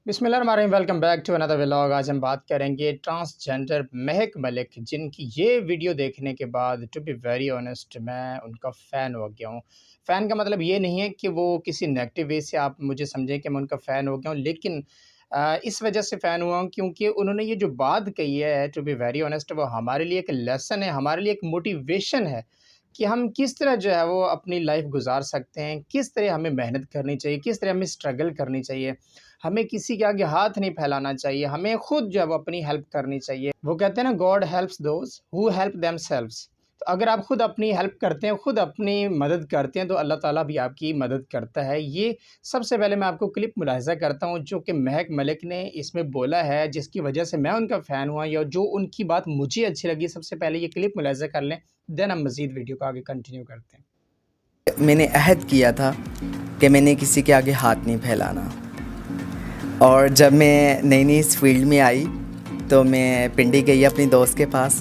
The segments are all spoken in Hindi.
बिस्मिल्लाहिर्रहमानिर्रहीम। Welcome back to another vlog. आज हम बात करेंगे ट्रांसजेंडर महक मलिक, जिनकी ये वीडियो देखने के बाद टू बी वेरी ऑनेस्ट मैं उनका फ़ैन हो गया हूँ। फ़ैन का मतलब ये नहीं है कि वो किसी नेगेटिव वे से आप मुझे समझें कि मैं उनका फ़ैन हो गया हूँ, लेकिन इस वजह से फ़ैन हुआ हूँ क्योंकि उन्होंने ये जो बात कही है टू बी वेरी ऑनेस्ट, वो हमारे लिए एक लेसन है, हमारे लिए एक मोटिवेशन है कि हम किस तरह जो है वो अपनी लाइफ गुजार सकते हैं, किस तरह हमें मेहनत करनी चाहिए, किस तरह हमें स्ट्रगल करनी चाहिए। हमें किसी के आगे हाथ नहीं फैलाना चाहिए, हमें खुद जो है वो अपनी हेल्प करनी चाहिए। वो कहते हैं ना, God helps those who help themselves. तो अगर आप खुद अपनी हेल्प करते हैं, खुद अपनी मदद करते हैं, तो अल्लाह ताला भी आपकी मदद करता है। ये सबसे पहले मैं आपको क्लिप मुलाहिज़ा करता हूँ जो कि महक मलिक ने इसमें बोला है, जिसकी वजह से मैं उनका फ़ैन हुआ या जो उनकी बात मुझे अच्छी लगी। सबसे पहले ये क्लिप मुलाहिज़ा कर लें, देन हम मज़ीद वीडियो को आगे कंटिन्यू करते हैं। मैंने अहद किया था कि मैंने किसी के आगे हाथ नहीं फैलाना। और जब मैं नई नई इस फील्ड में आई तो मैं पिंडी गई अपनी दोस्त के पास।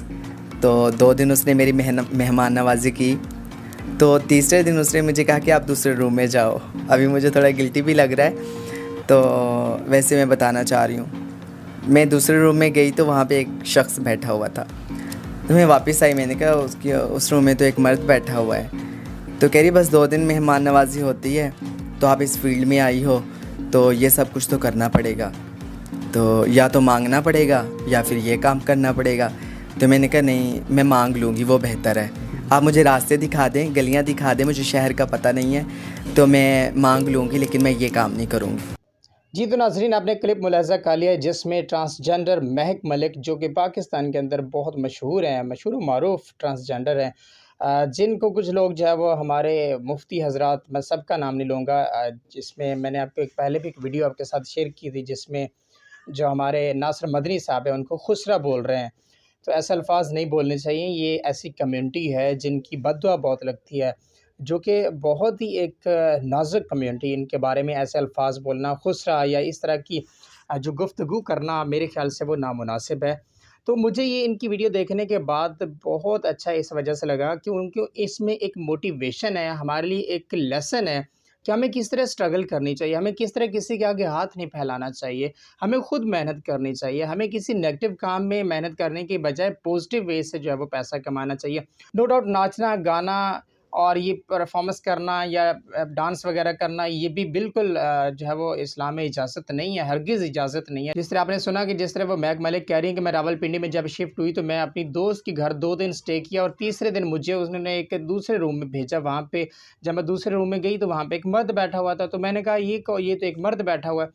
तो 2 दिन उसने मेरी मेहमान नवाज़ी की। तो तीसरे दिन उसने मुझे कहा कि आप दूसरे रूम में जाओ। अभी मुझे थोड़ा गिल्टी भी लग रहा है, तो वैसे मैं बताना चाह रही हूँ। मैं दूसरे रूम में गई तो वहाँ पे एक शख्स बैठा हुआ था। तो मैं वापस आई, मैंने कहा उस रूम में तो एक मर्द बैठा हुआ है। तो कह रही बस 2 दिन मेहमान नवाज़ी होती है, तो आप इस फील्ड में आई हो तो ये सब कुछ तो करना पड़ेगा, तो या तो मांगना पड़ेगा या फिर ये काम करना पड़ेगा। तो मैंने कहा नहीं, मैं मांग लूँगी, वो बेहतर है। आप मुझे रास्ते दिखा दें, गलियाँ दिखा दें, मुझे शहर का पता नहीं है, तो मैं मांग लूँगी, लेकिन मैं ये काम नहीं करूँगी। जी, तो नाज़रीन, आपने क्लिप मुलाहिज़ा कर लिया है जिसमें ट्रांसजेंडर महक मलिक, जो कि पाकिस्तान के अंदर बहुत मशहूर हैं, मशहूर व मारूफ़ ट्रांसजेंडर हैं, जिनको कुछ लोग जो है वो हमारे मुफ्ती हज़रात, मैं सबका नाम नहीं लूँगा, जिसमें मैंने आपको एक पहले भी एक वीडियो आपके साथ शेयर की थी जिसमें जो हमारे नासिर मदनी साहब हैं उनको खुसरा बोल रहे हैं। तो ऐसे अल्फ़ाज़ नहीं बोलने चाहिए। ये ऐसी कम्युनिटी है जिनकी बददुआ बहुत लगती है, जो कि बहुत ही एक नाज़ुक कम्युनिटी, इनके बारे में ऐसे अल्फ़ाज़ बोलना, खुसरा या इस तरह की जो गुफ्तगू करना, मेरे ख़्याल से वो नामुनासिब है। तो मुझे ये इनकी वीडियो देखने के बाद बहुत अच्छा इस वजह से लगा कि उनके इसमें एक मोटिवेशन है, हमारे लिए एक लेसन है कि हमें किस तरह स्ट्रगल करनी चाहिए, हमें किस तरह किसी के आगे हाथ नहीं फैलाना चाहिए, हमें खुद मेहनत करनी चाहिए, हमें किसी नेगेटिव काम में मेहनत करने की बजाय पॉजिटिव वे से जो है वो पैसा कमाना चाहिए। नो डाउट नाचना, गाना और ये परफ़ॉर्मेंस करना या डांस वग़ैरह करना, ये भी बिल्कुल जो है वो इस्लाम में इजाज़त नहीं है, हरगिज़ इजाज़त नहीं है। जिस तरह आपने सुना कि जिस तरह वो महक मलिक कह रही हैं कि मैं रावलपिंडी में जब शिफ्ट हुई तो मैं अपनी दोस्त के घर 2 दिन स्टे किया और तीसरे दिन मुझे उन्होंने एक दूसरे रूम में भेजा। वहाँ पे जब मैं दूसरे रूम में गई तो वहाँ पे एक मर्द बैठा हुआ था, तो मैंने कहा ये तो एक मर्द बैठा हुआ है।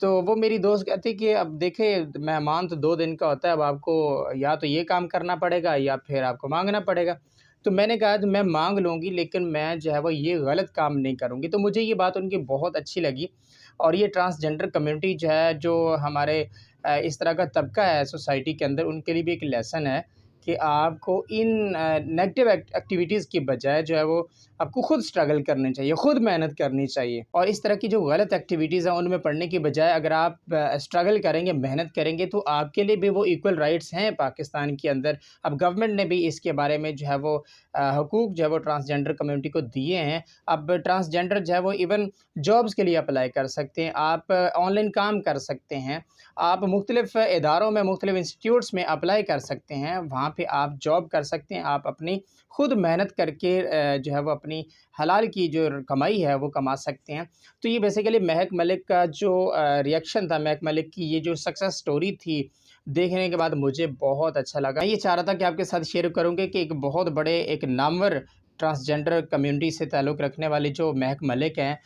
तो वो मेरी दोस्त कहती कि अब देखिए, मेहमान तो 2 दिन का होता है, अब आपको या तो ये काम करना पड़ेगा या फिर आपको माँगना पड़ेगा। तो मैंने कहा कि मैं माँग लूँगी, लेकिन मैं जो है वो ये गलत काम नहीं करूँगी। तो मुझे ये बात उनकी बहुत अच्छी लगी और ये ट्रांसजेंडर कम्युनिटी जो है, जो हमारे इस तरह का तबका है सोसाइटी के अंदर, उनके लिए भी एक लेसन है कि आपको इन नेगेटिव एक्टिविटीज़ की बजाय जो है वो आपको खुद स्ट्रगल करनी चाहिए, खुद मेहनत करनी चाहिए और इस तरह की जो गलत एक्टिविटीज़ हैं उनमें पड़ने की बजाय अगर आप स्ट्रगल करेंगे, मेहनत करेंगे, तो आपके लिए भी वो इक्वल राइट्स हैं पाकिस्तान के अंदर। अब गवर्नमेंट ने भी इसके बारे में जो है वो हुकूक जो है वो ट्रांसजेंडर कम्युनिटी को दिए हैं। अब ट्रांसजेंडर जो है वो इवन जॉब्स के लिए अप्लाई कर सकते हैं, आप ऑनलाइन काम कर सकते हैं, आप मुख्तलिफ़ इदारों में, मुख्तलिफ़ इंस्टीट्यूट्स में अप्लाई कर सकते हैं, वहाँ पे आप जॉब कर सकते हैं, आप अपनी खुद मेहनत करके जो है वो अपनी हलाल की जो कमाई है वो कमा सकते हैं। तो ये बेसिकली महक मलिक का जो रिएक्शन था, महक मलिक की ये जो सक्सेस स्टोरी थी, देखने के बाद मुझे बहुत अच्छा लगा। मैं ये चाह रहा था कि आपके साथ शेयर करूँगा कि एक बहुत बड़े, एक नामवर ट्रांसजेंडर कम्युनिटी से ताल्लुक़ रखने वाले जो महक मलिक हैं,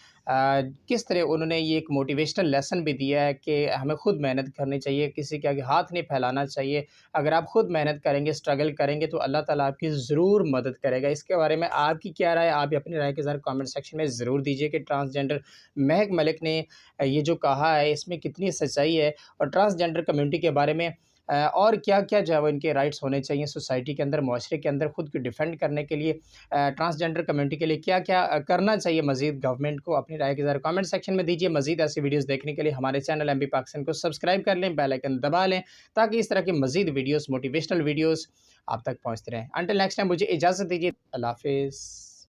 किस तरह उन्होंने ये एक मोटिवेशनल लेसन भी दिया है कि हमें खुद मेहनत करनी चाहिए, किसी के आगे हाथ नहीं फैलाना चाहिए। अगर आप खुद मेहनत करेंगे, स्ट्रगल करेंगे तो अल्लाह ताला आपकी ज़रूर मदद करेगा। इसके बारे में आपकी क्या राय है? आप भी अपनी राय के ज़रा कमेंट सेक्शन में ज़रूर दीजिए कि ट्रांसजेंडर महक मलिक ने ये जो कहा है इसमें कितनी सच्चाई है और ट्रांसजेंडर कम्युनिटी के बारे में और क्या-क्या जो है वो इनके राइट्स होने चाहिए सोसाइटी के अंदर, मुआशरे के अंदर खुद को डिफेंड करने के लिए, ट्रांसजेंडर कम्युनिटी के लिए क्या-क्या करना चाहिए मज़ीद गवर्नमेंट को? अपनी राय के ज़रा कमेंट सेक्शन में दीजिए। मज़ीद ऐसी वीडियोज़ देखने के लिए हमारे चैनल एमबी पाकिस्तान को सब्सक्राइब कर लें, बेल आइकन दबा लें, ताकि इस तरह की मज़ीद वीडियोज़, मोटिवेशनल वीडियोज़ आप तक पहुँचते रहें। अंटिल नेक्स्ट टाइम मुझे इजाज़त दीजिए। अल्लाह हाफ़िज़।